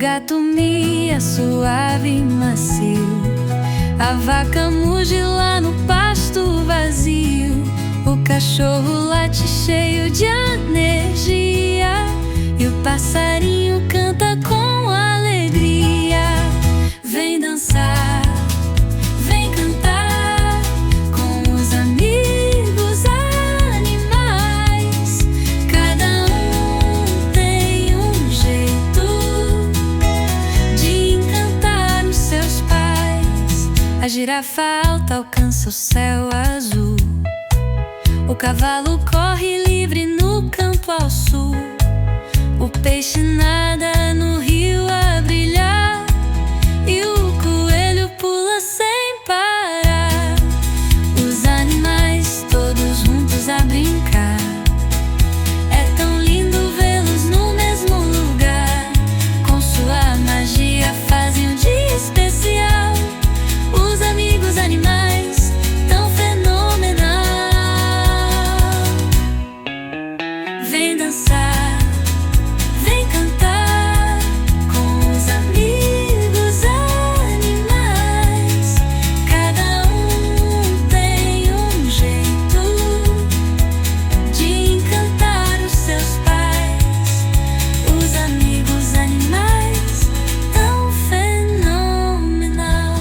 gato mia suave e macio, a vaca muge lá no pasto vazio, o cachorro late cheio de energia e o passarinho canta com alegria. Vem dançar, vem cantar com os amigos animais. Cada um tem um jeito de encantar os seus pais. A girafa alta alcança o céu azul, o cavalo corre livre no campo ao sul, o peixe nada no rio a brilhar e o coelho pula sem parar. Os animais todos juntos a brincar, é tão lindo vê-los no mesmo lugar. Com sua magia fazem um dia especial. Os amigos animais tão fenomenal. Vem dançar, vem cantar com os amigos animais. Cada um tem um jeito de encantar os seus pais. Os amigos animais tão fenomenal.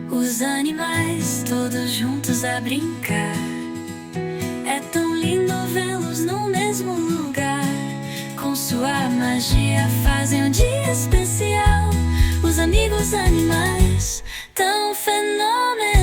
Os animais todos juntos a brincar, é tão lindo vê-los no mesmo lugar. Com sua magia fazem um dia especial. Os amigos animais tão fenomenal.